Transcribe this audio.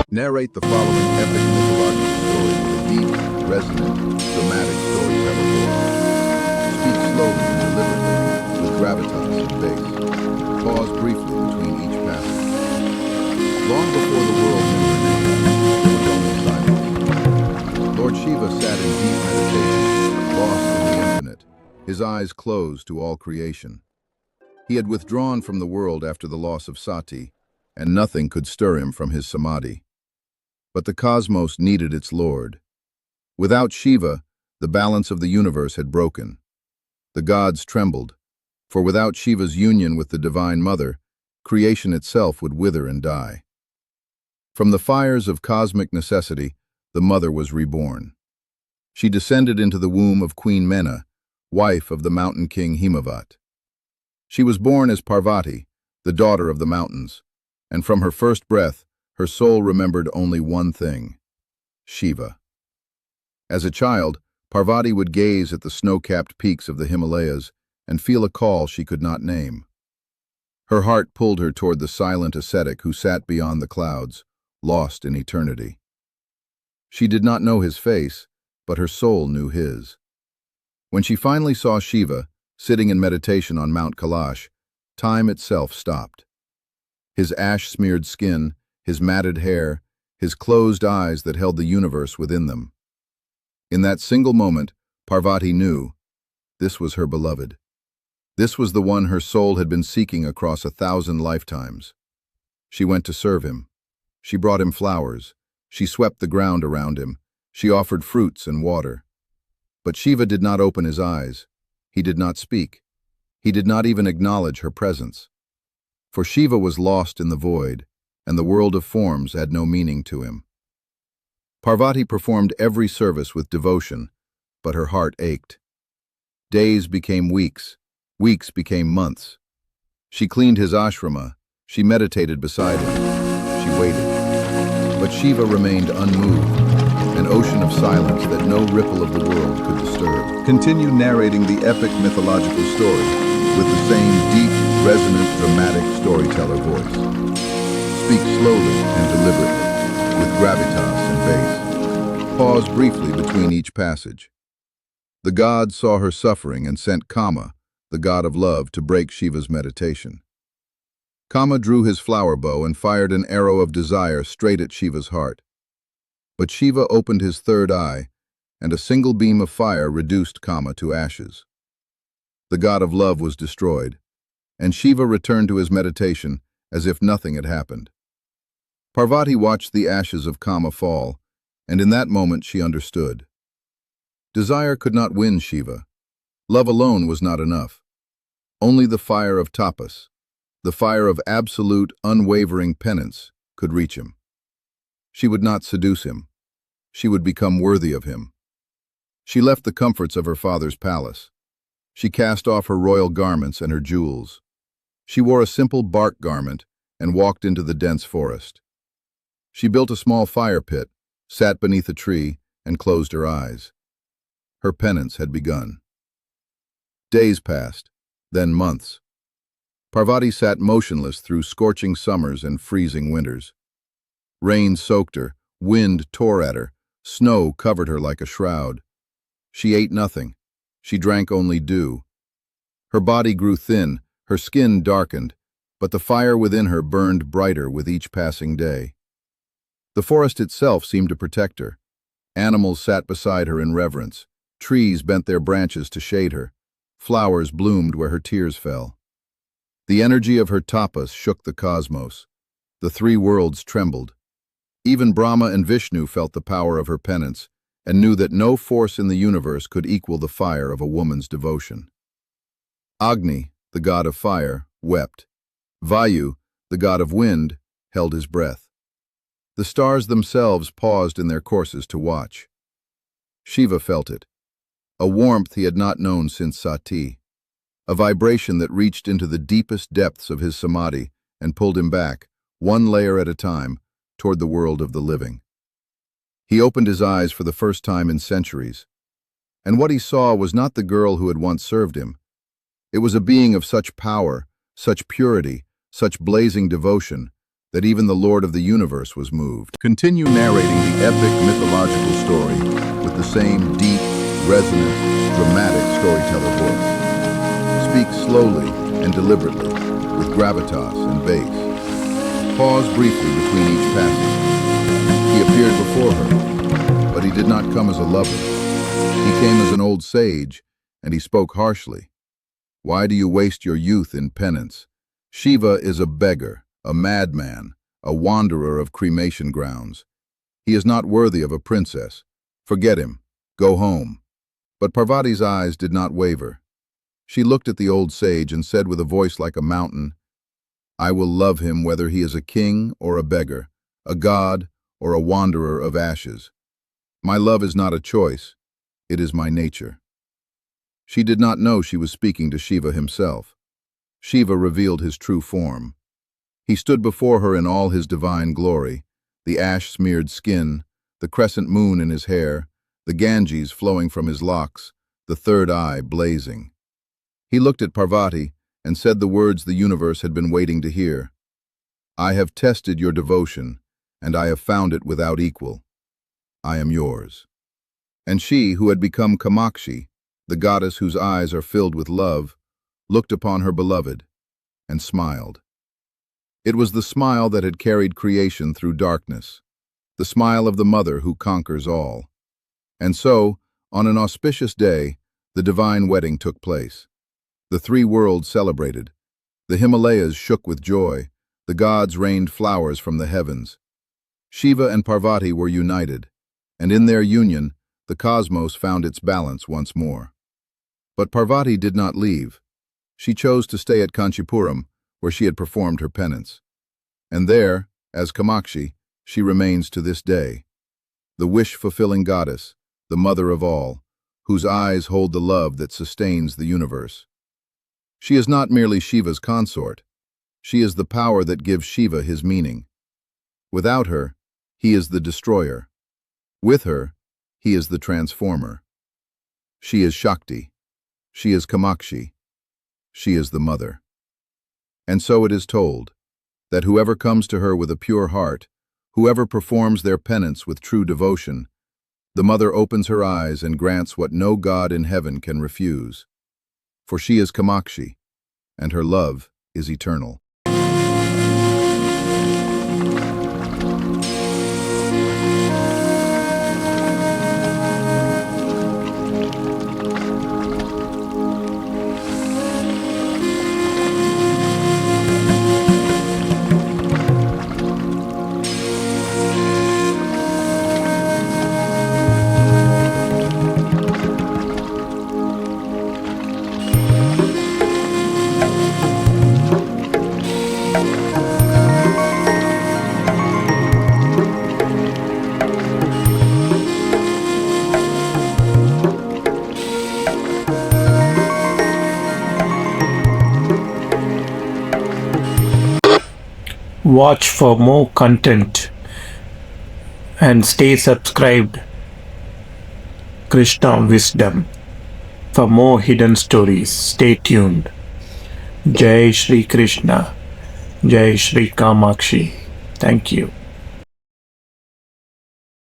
Narrate the following epic mythological story with a deep, resonant, dramatic storyteller voice. Speak slowly and deliberately, with gravitas and bass. Pause briefly between each passage. Long before the world knew her name, there was only silence. Lord Shiva sat in deep meditation, lost in the infinite, his eyes closed to all creation. He had withdrawn from the world after the loss of Sati, and nothing could stir him from his samadhi. But the cosmos needed its Lord. Without Shiva, the balance of the universe had broken. The gods trembled, for without Shiva's union with the Divine Mother, creation itself would wither and die. From the fires of cosmic necessity, the Mother was reborn. She descended into the womb of Queen Mena, wife of the mountain king Himavat. She was born as Parvati, the daughter of the mountains, and from her first breath, her soul remembered only one thing: Shiva. As a child, Parvati would gaze at the snow-capped peaks of the Himalayas and feel a call she could not name. Her heart pulled her toward the silent ascetic who sat beyond the clouds, lost in eternity. She did not know his face, but her soul knew his. When she finally saw Shiva, sitting in meditation on Mount Kailash, time itself stopped. His ash-smeared skin, his matted hair, his closed eyes that held the universe within them. In that single moment, Parvati knew this was her beloved. This was the one her soul had been seeking across 1,000 lifetimes. She went to serve him. She brought him flowers. She swept the ground around him. She offered fruits and water. But Shiva did not open his eyes. He did not speak. He did not even acknowledge her presence. For Shiva was lost in the void, and the world of forms had no meaning to him. Parvati performed every service with devotion, but her heart ached. Days became weeks, weeks became months. She cleaned his ashrama, she meditated beside him, she waited. But Shiva remained unmoved, an ocean of silence that no ripple of the world could disturb. Continue narrating the epic mythological story with the same deep, resonant, dramatic storyteller voice. Speak slowly and deliberately, with gravitas and bass. Pause briefly between each passage. The gods saw her suffering and sent Kama, the god of love, to break Shiva's meditation. Kama drew his flower bow and fired an arrow of desire straight at Shiva's heart. But Shiva opened his third eye, and a single beam of fire reduced Kama to ashes. The god of love was destroyed, and Shiva returned to his meditation as if nothing had happened. Parvati watched the ashes of Kama fall, and in that moment she understood. Desire could not win Shiva. Love alone was not enough. Only the fire of Tapas, the fire of absolute, unwavering penance, could reach him. She would not seduce him. She would become worthy of him. She left the comforts of her father's palace. She cast off her royal garments and her jewels. She wore a simple bark garment and walked into the dense forest. She built a small fire pit, sat beneath a tree, and closed her eyes. Her penance had begun. Days passed, then months. Parvati sat motionless through scorching summers and freezing winters. Rain soaked her, wind tore at her, snow covered her like a shroud. She ate nothing. She drank only dew. Her body grew thin, her skin darkened, but the fire within her burned brighter with each passing day. The forest itself seemed to protect her. Animals sat beside her in reverence. Trees bent their branches to shade her. Flowers bloomed where her tears fell. The energy of her tapas shook the cosmos. The three worlds trembled. Even Brahma and Vishnu felt the power of her penance and knew that no force in the universe could equal the fire of a woman's devotion. Agni, the god of fire, wept. Vayu, the god of wind, held his breath. The stars themselves paused in their courses to watch. Shiva felt it, a warmth he had not known since Sati, a vibration that reached into the deepest depths of his samadhi and pulled him back, one layer at a time, toward the world of the living. He opened his eyes for the first time in centuries, and what he saw was not the girl who had once served him. It was a being of such power, such purity, such blazing devotion, that even the Lord of the universe was moved. Continue narrating the epic mythological story with the same deep, resonant, dramatic storyteller voice. Speak slowly and deliberately, with gravitas and bass. Pause briefly between each passage. He appeared before her, but he did not come as a lover. He came as an old sage, and he spoke harshly. Why do you waste your youth in penance? Shiva is a beggar, a madman, a wanderer of cremation grounds. He is not worthy of a princess. Forget him. Go home. But Parvati's eyes did not waver. She looked at the old sage and said with a voice like a mountain, I will love him whether he is a king or a beggar, a god or a wanderer of ashes. My love is not a choice, it is my nature. She did not know she was speaking to Shiva himself. Shiva revealed his true form. He stood before her in all his divine glory, the ash-smeared skin, the crescent moon in his hair, the Ganges flowing from his locks, the third eye blazing. He looked at Parvati and said the words the universe had been waiting to hear. I have tested your devotion, and I have found it without equal. I am yours. And she, who had become Kamakshi, the goddess whose eyes are filled with love, looked upon her beloved and smiled. It was the smile that had carried creation through darkness, the smile of the mother who conquers all. And so, on an auspicious day, the divine wedding took place. The three worlds celebrated. The Himalayas shook with joy. The gods rained flowers from the heavens. Shiva and Parvati were united, and in their union, the cosmos found its balance once more. But Parvati did not leave. She chose to stay at Kanchipuram, where she had performed her penance. And there, as Kamakshi, she remains to this day, the wish-fulfilling goddess, the mother of all, whose eyes hold the love that sustains the universe. She is not merely Shiva's consort. She is the power that gives Shiva his meaning. Without her, he is the destroyer. With her, he is the transformer. She is Shakti. She is Kamakshi. She is the mother. And so it is told, that whoever comes to her with a pure heart, whoever performs their penance with true devotion, the mother opens her eyes and grants what no god in heaven can refuse. For she is Kamakshi, and her love is eternal. Watch for more content and stay subscribed. Krishna Wisdom. For more hidden stories, stay tuned. Jai Shri Krishna. Jai Shri Kamakshi. Thank you.